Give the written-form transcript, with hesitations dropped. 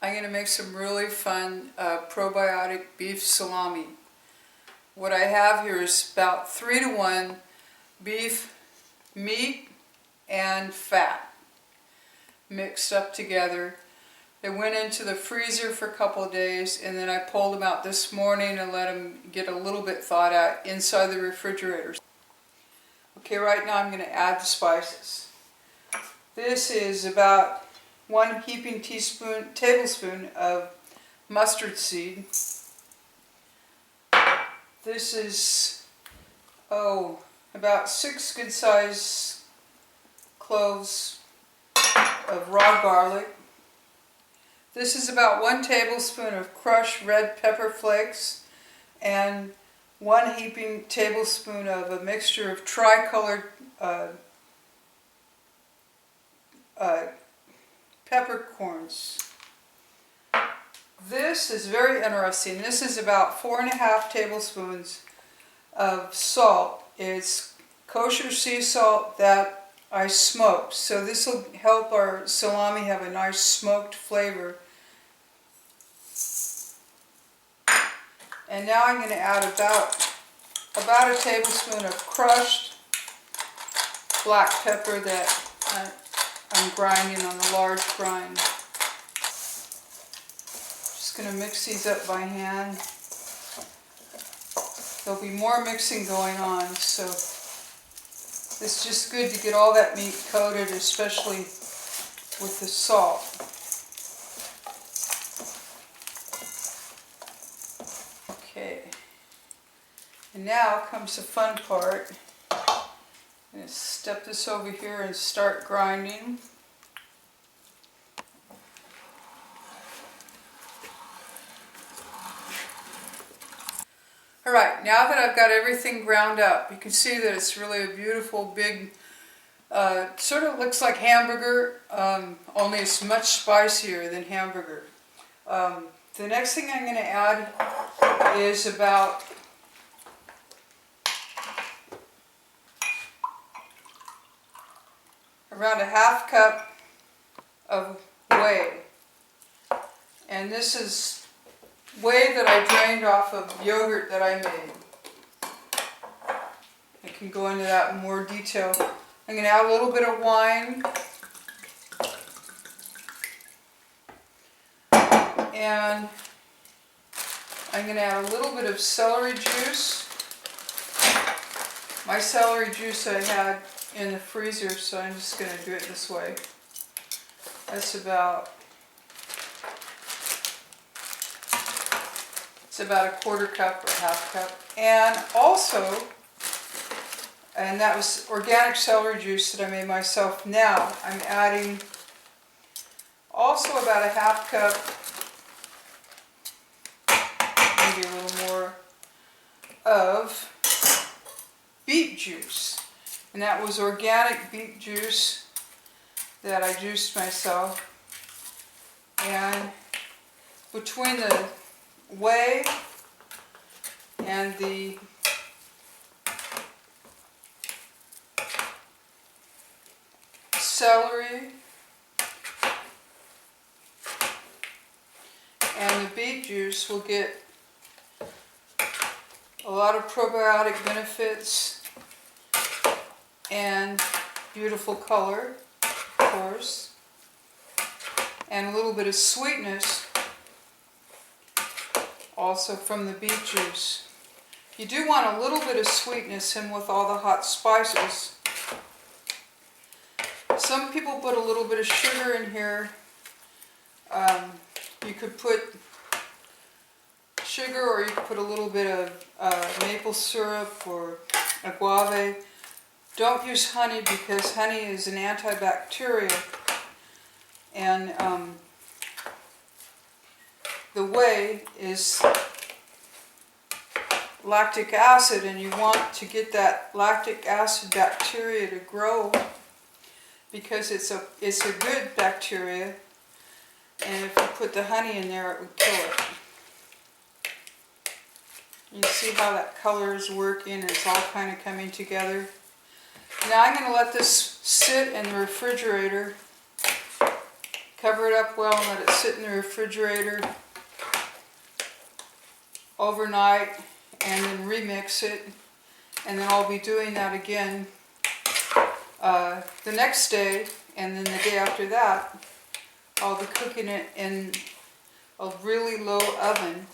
I'm going to make some really fun probiotic beef salami. What I have here is about 3-to-1 beef meat and fat mixed up together. They went into the freezer for a couple of days, and then I pulled them out this morning and let them get a little bit thawed out inside the refrigerator. Okay, right now I'm going to add the spices. This is about 1 heaping tablespoon of mustard seed. This is, about 6 good size cloves of raw garlic. This is about 1 tablespoon of crushed red pepper flakes and 1 heaping tablespoon of a mixture of tricolored peppercorns. This is very interesting. This is about 4.5 tablespoons of salt. It's kosher sea salt that I smoked, so this will help our salami have a nice smoked flavor. And now I'm going to add about a tablespoon of crushed black pepper that I'm grinding on a large grind. Just going to mix these up by hand. There'll be more mixing going on, so it's just good to get all that meat coated, especially with the salt. Okay, and now comes the fun part. I'm going to step this over here and start grinding. Alright, now that I've got everything ground up, you can see that it's really a beautiful big, sort of looks like hamburger, only it's much spicier than hamburger. The next thing I'm going to add is about around a 1/2 cup of whey. And this is whey that I drained off of yogurt that I made. I can go into that in more detail. I'm going to add a little bit of wine. And I'm going to add a little bit of celery juice. My celery juice I had in the freezer, so I'm just going to do it this way. That's about a 1/4 cup or 1/2 cup. And also, and that was organic celery juice that I made myself. Now I'm adding also about a 1/2 cup, maybe a little more, of beet juice. And that was organic beet juice that I juiced myself. And between the whey and the celery and the beet juice, will get a lot of probiotic benefits and beautiful color, of course, and a little bit of sweetness also from the beet juice. You do want a little bit of sweetness in with all the hot spices. Some people put a little bit of sugar in here. You could put sugar, or you could put a little bit of maple syrup or agave. Don't use honey, because honey is an antibacterial, and the whey is lactic acid, and you want to get that lactic acid bacteria to grow, because it's a good bacteria, and if you put the honey in there, it would kill it. You see how that color is working, it's all kind of coming together. Now I'm going to let this sit in the refrigerator Cover it up well and let it sit in the refrigerator overnight, and then remix it. And then I'll be doing that again the next day, and then the day after that I'll be cooking it in a really low oven